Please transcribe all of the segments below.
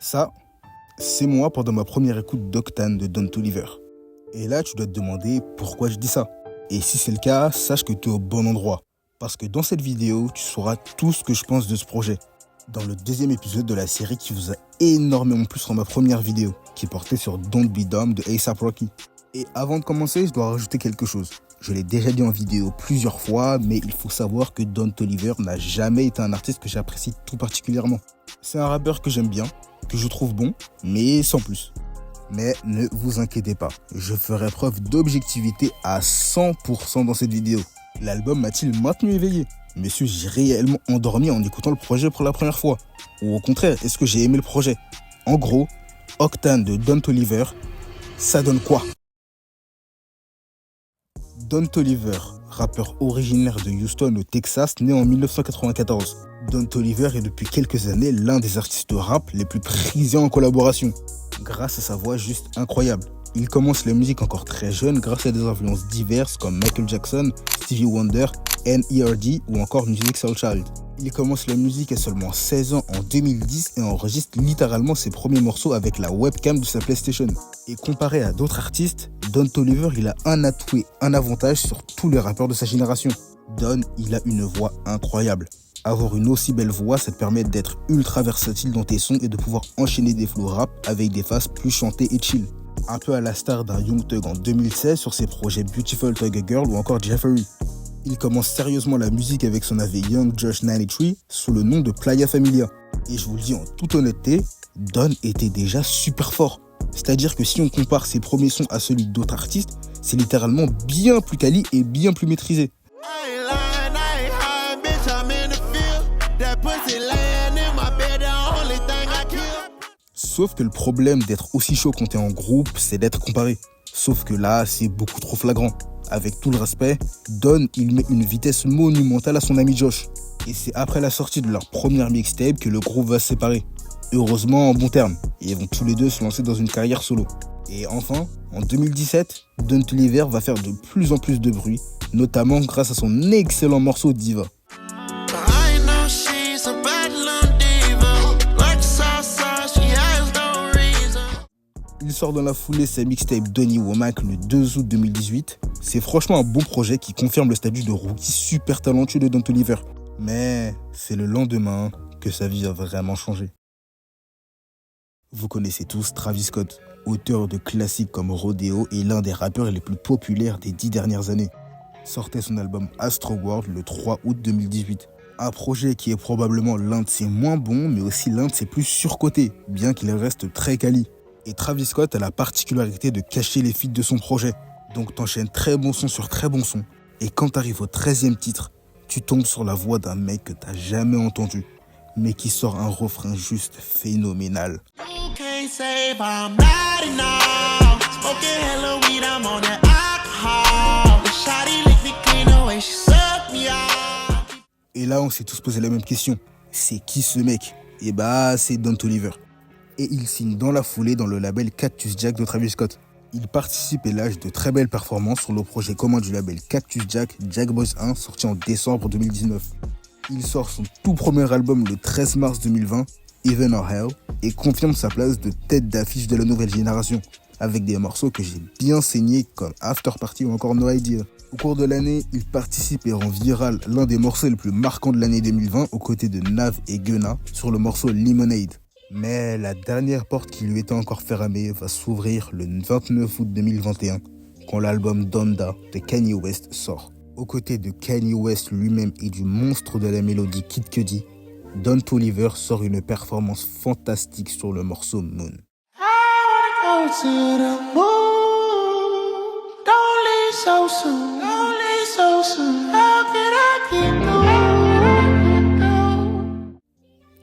Ça, c'est moi pendant ma première écoute d'Octane de Don Toliver. Et là, tu dois te demander pourquoi je dis ça. Et si c'est le cas, sache que tu es au bon endroit. Parce que dans cette vidéo, tu sauras tout ce que je pense de ce projet. Dans le deuxième épisode de la série qui vous a énormément plu sur ma première vidéo, qui portait sur Don't Be Dumb de A$AP Rocky. Et avant de commencer, je dois rajouter quelque chose. Je l'ai déjà dit en vidéo plusieurs fois, mais il faut savoir que Don Toliver n'a jamais été un artiste que j'apprécie tout particulièrement. C'est un rappeur que j'aime bien, que je trouve bon, mais sans plus. Mais ne vous inquiétez pas, je ferai preuve d'objectivité à 100% dans cette vidéo. L'album m'a-t-il maintenu éveillé ? Me suis-je réellement endormi en écoutant le projet pour la première fois ? Ou au contraire, est-ce que j'ai aimé le projet ? En gros, Octane de Don Toliver, ça donne quoi ? Don Toliver, rappeur originaire de Houston au Texas, né en 1994. Don Toliver est depuis quelques années l'un des artistes de rap les plus prisés en collaboration, grâce à sa voix juste incroyable. Il commence la musique encore très jeune grâce à des influences diverses comme Michael Jackson, Stevie Wonder, N.E.R.D. ou encore Musiq Soulchild. Il commence la musique à seulement 16 ans en 2010 et enregistre littéralement ses premiers morceaux avec la webcam de sa PlayStation. Et comparé à d'autres artistes, Don Toliver il a un atout et un avantage sur tous les rappeurs de sa génération. Don, il a une voix incroyable. Avoir une aussi belle voix, ça te permet d'être ultra versatile dans tes sons et de pouvoir enchaîner des flows rap avec des phases plus chantées et chill. Un peu à la star d'un Young Thug en 2016 sur ses projets Beautiful Thug Girl ou encore Jeffery. Il commence sérieusement la musique avec son AV Young Josh 93 sous le nom de Playa Familia. Et je vous le dis en toute honnêteté, Don était déjà super fort. C'est-à-dire que si on compare ses premiers sons à celui d'autres artistes, c'est littéralement bien plus quali et bien plus maîtrisé. Sauf que le problème d'être aussi chaud quand t'es en groupe, c'est d'être comparé. Sauf que là, c'est beaucoup trop flagrant. Avec tout le respect, Don, il met une vitesse monumentale à son ami Josh. Et c'est après la sortie de leur première mixtape que le groupe va se séparer. Heureusement en bon terme, et ils vont tous les deux se lancer dans une carrière solo. Et enfin, en 2017, Don Toliver va faire de plus en plus de bruit, notamment grâce à son excellent morceau Diva. Il sort dans la foulée sa mixtape Donny Womack le 2 août 2018. C'est franchement un bon projet qui confirme le statut de rookie super talentueux de Don Toliver. Mais c'est le lendemain que sa vie a vraiment changé. Vous connaissez tous Travis Scott, auteur de classiques comme Rodeo et l'un des rappeurs les plus populaires des 10 dernières années. Sortait son album Astroworld le 3 août 2018. Un projet qui est probablement l'un de ses moins bons, mais aussi l'un de ses plus surcotés, bien qu'il reste très quali. Et Travis Scott a la particularité de cacher les feats de son projet. Donc t'enchaînes très bon son sur très bon son. Et quand t'arrives au 13e titre, tu tombes sur la voix d'un mec que t'as jamais entendu, mais qui sort un refrain juste phénoménal. Et là, on s'est tous posé la même question. C'est qui ce mec ? Et bah, c'est Don Toliver. Et il signe dans la foulée dans le label Cactus Jack de Travis Scott. Il participe et lâche de très belles performances sur le projet commun du label Cactus Jack, Jack Boys 1, sorti en décembre 2019. Il sort son tout premier album le 13 mars 2020, Heaven or Hell, et confirme sa place de tête d'affiche de la nouvelle génération, avec des morceaux que j'ai bien saignés comme After Party ou encore No Idea. Au cours de l'année, il participe et rend viral l'un des morceaux les plus marquants de l'année 2020 aux côtés de Nav et Gunna sur le morceau Lemonade. Mais la dernière porte qui lui était encore fermée va s'ouvrir le 29 août 2021 quand l'album Donda de Kanye West sort. Aux côtés de Kanye West lui-même et du monstre de la mélodie Kid Cudi, Don Toliver sort une performance fantastique sur le morceau Moon.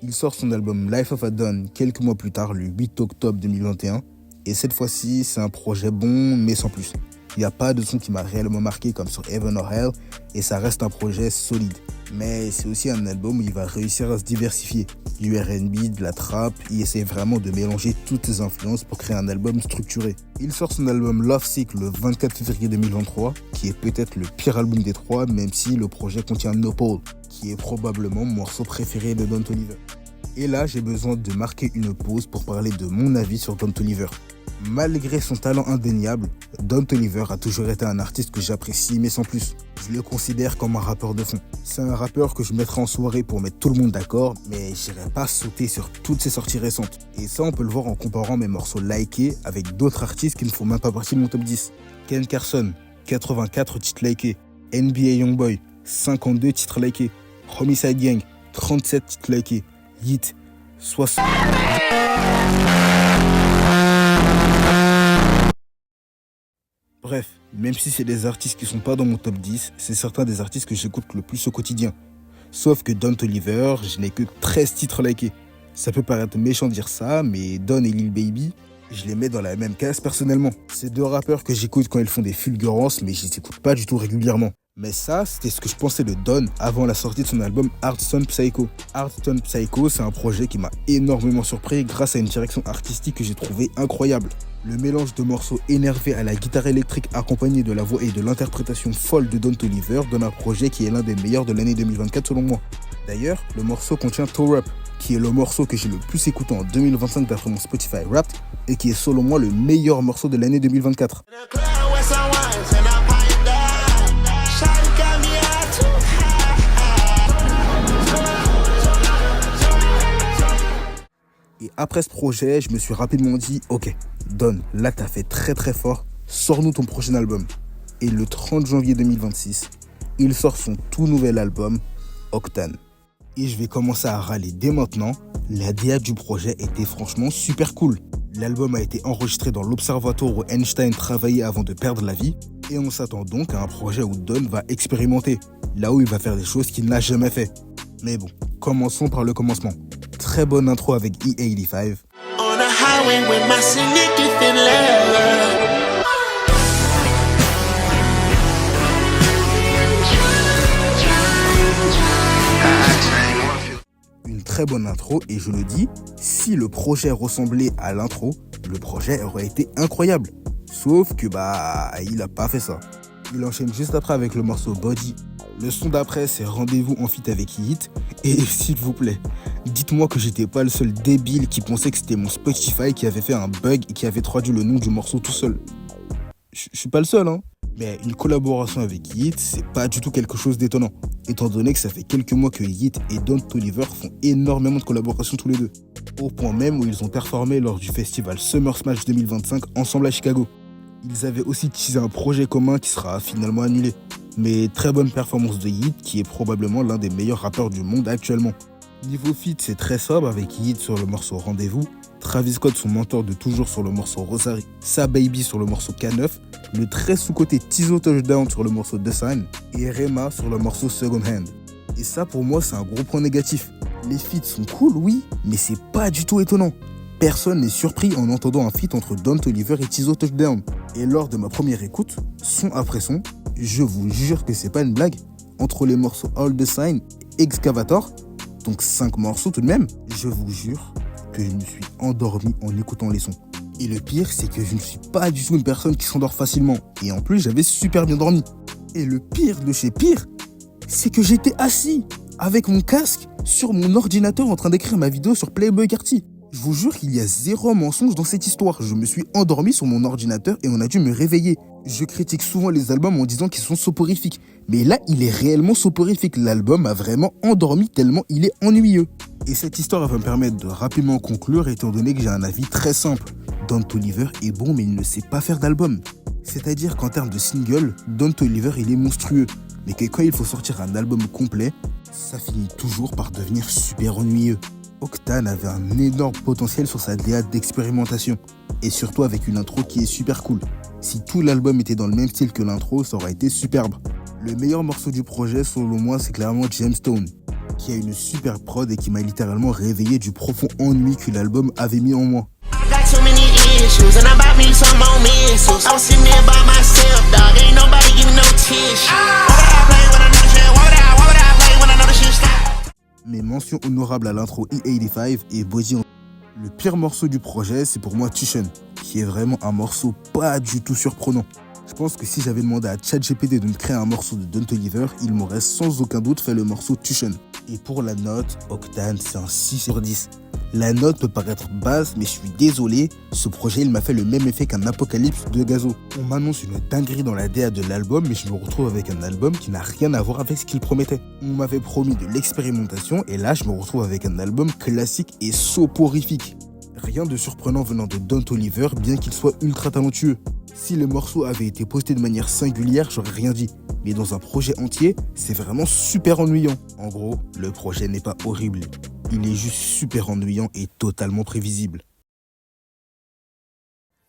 Il sort son album Life of a Don quelques mois plus tard, le 8 octobre 2021. Et cette fois-ci, c'est un projet bon, mais sans plus. Il n'y a pas de son qui m'a réellement marqué comme sur Heaven or Hell, et ça reste un projet solide. Mais c'est aussi un album où il va réussir à se diversifier. Du R&B, de la trap, il essaie vraiment de mélanger toutes ses influences pour créer un album structuré. Il sort son album Love Sick le 24 février 2023, qui est peut-être le pire album des trois, même si le projet contient No Pole, qui est probablement mon morceau préféré de Don Toliver. Et là, j'ai besoin de marquer une pause pour parler de mon avis sur Don Toliver. Malgré son talent indéniable, Don Toliver a toujours été un artiste que j'apprécie mais sans plus. Je le considère comme un rappeur de fond. C'est un rappeur que je mettrai en soirée pour mettre tout le monde d'accord, mais j'irai pas sauter sur toutes ses sorties récentes. Et ça, on peut le voir en comparant mes morceaux likés avec d'autres artistes qui ne font même pas partie de mon top 10. Ken Carson, 84 titres likés. NBA Youngboy, 52 titres likés. Homicide Gang, 37 titres likés. Yeat, 60... Bref, même si c'est des artistes qui sont pas dans mon top 10, c'est certains des artistes que j'écoute le plus au quotidien. Sauf que Don Toliver, je n'ai que 13 titres likés. Ça peut paraître méchant de dire ça, mais Don et Lil Baby, je les mets dans la même case personnellement. C'est deux rappeurs que j'écoute quand ils font des fulgurances, mais je les écoute pas du tout régulièrement. Mais ça, c'était ce que je pensais de Don avant la sortie de son album Hearthstone Psycho. Hearthstone Psycho, c'est un projet qui m'a énormément surpris grâce à une direction artistique que j'ai trouvée incroyable. Le mélange de morceaux énervés à la guitare électrique accompagné de la voix et de l'interprétation folle de Don Toliver donne un projet qui est l'un des meilleurs de l'année 2024 selon moi. D'ailleurs, le morceau contient Toe Rap, qui est le morceau que j'ai le plus écouté en 2025 d'après mon Spotify Wrapped et qui est selon moi le meilleur morceau de l'année 2024. Et après ce projet, je me suis rapidement dit, ok, Don, là t'as fait très très fort, sors-nous ton prochain album. Et le 30 janvier 2026, il sort son tout nouvel album, Octane. Et je vais commencer à râler dès maintenant, la DA du projet était franchement super cool. L'album a été enregistré dans l'observatoire où Einstein travaillait avant de perdre la vie, et on s'attend donc à un projet où Don va expérimenter, là où il va faire des choses qu'il n'a jamais fait. Mais bon, commençons par le commencement. Très bonne intro avec E85. Une très bonne intro et je le dis, si le projet ressemblait à l'intro, le projet aurait été incroyable. Sauf que il a pas fait ça. Il enchaîne juste après avec le morceau Body. Le son d'après, c'est Rendez-vous en feat avec Yeat. Et s'il vous plaît, dites-moi que j'étais pas le seul débile qui pensait que c'était mon Spotify qui avait fait un bug et qui avait traduit le nom du morceau tout seul. Je suis pas le seul, hein. Mais une collaboration avec Yeat, c'est pas du tout quelque chose d'étonnant, étant donné que ça fait quelques mois que Yeat et Don Toliver font énormément de collaborations tous les deux. Au point même où ils ont performé lors du festival Summer Smash 2025 ensemble à Chicago. Ils avaient aussi teasé un projet commun qui sera finalement annulé. Mais très bonne performance de Yeat qui est probablement l'un des meilleurs rappeurs du monde actuellement. Niveau feat, c'est très sobre avec Yeat sur le morceau Rendez-vous, Travis Scott son mentor de toujours sur le morceau Rosary, Sa Baby sur le morceau K9, le très sous-côté Tizo Touchdown sur le morceau The Sign et Rema sur le morceau Second Hand. Et ça pour moi c'est un gros point négatif. Les feats sont cool oui, mais c'est pas du tout étonnant. Personne n'est surpris en entendant un feat entre Don Toliver et Tizo Touchdown. Et lors de ma première écoute, son après son, je vous jure que c'est pas une blague. Entre les morceaux All the Sign et Excavator, donc 5 morceaux tout de même, je vous jure que je me suis endormi en écoutant les sons. Et le pire, c'est que je ne suis pas du tout une personne qui s'endort facilement. Et en plus, j'avais super bien dormi. Et le pire de chez pire, c'est que j'étais assis avec mon casque sur mon ordinateur en train d'écrire ma vidéo sur Playboy Carty. Je vous jure qu'il y a zéro mensonge dans cette histoire. Je me suis endormi sur mon ordinateur et on a dû me réveiller. Je critique souvent les albums en disant qu'ils sont soporifiques. Mais là, il est réellement soporifique. L'album m'a vraiment endormi tellement il est ennuyeux. Et cette histoire va me permettre de rapidement conclure étant donné que j'ai un avis très simple. Don Toliver est bon mais il ne sait pas faire d'album. C'est-à-dire qu'en termes de single, Don Toliver il est monstrueux. Mais que quand il faut sortir un album complet, ça finit toujours par devenir super ennuyeux. Octane avait un énorme potentiel sur sa DA d'expérimentation, et surtout avec une intro qui est super cool. Si tout l'album était dans le même style que l'intro, ça aurait été superbe. Le meilleur morceau du projet, selon moi, c'est clairement Gemstone, qui a une super prod et qui m'a littéralement réveillé du profond ennui que l'album avait mis en moi. Mes mentions honorables à l'intro E85 et Body. Le pire morceau du projet, c'est pour moi Tuition, qui est vraiment un morceau pas du tout surprenant. Je pense que si j'avais demandé à ChatGPT de me créer un morceau de Don Toliver, il m'aurait sans aucun doute fait le morceau Tuition. Et pour la note, Octane, c'est un 6 sur 10. La note peut paraître basse, mais je suis désolé, ce projet il m'a fait le même effet qu'un Apocalypse de Gazo. On m'annonce une dinguerie dans la DA de l'album, mais je me retrouve avec un album qui n'a rien à voir avec ce qu'il promettait. On m'avait promis de l'expérimentation, et là je me retrouve avec un album classique et soporifique. Rien de surprenant venant de Don Toliver, bien qu'il soit ultra talentueux. Si les morceaux avaient été postés de manière singulière, j'aurais rien dit. Mais dans un projet entier, c'est vraiment super ennuyant. En gros, le projet n'est pas horrible. Il est juste super ennuyant et totalement prévisible.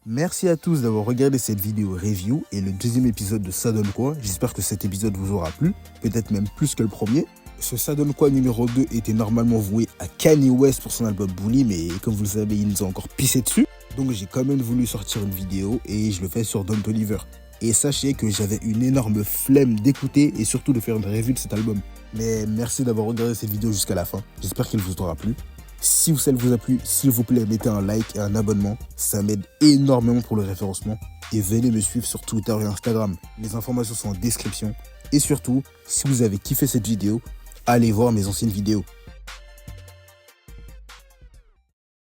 Merci à tous d'avoir regardé cette vidéo review et le deuxième épisode de Ça donne quoi. J'espère que cet épisode vous aura plu, peut-être même plus que le premier. Ce Ça donne quoi numéro 2 était normalement voué à Kanye West pour son album Bully, mais comme vous le savez, il nous a encore pissé dessus. Donc j'ai quand même voulu sortir une vidéo et je le fais sur Don Toliver. Et sachez que j'avais une énorme flemme d'écouter et surtout de faire une review de cet album. Mais merci d'avoir regardé cette vidéo jusqu'à la fin. J'espère qu'elle vous aura plu. Si celle vous a plu, s'il vous plaît, mettez un like et un abonnement. Ça m'aide énormément pour le référencement. Et venez me suivre sur Twitter et Instagram. Les informations sont en description. Et surtout, si vous avez kiffé cette vidéo, allez voir mes anciennes vidéos.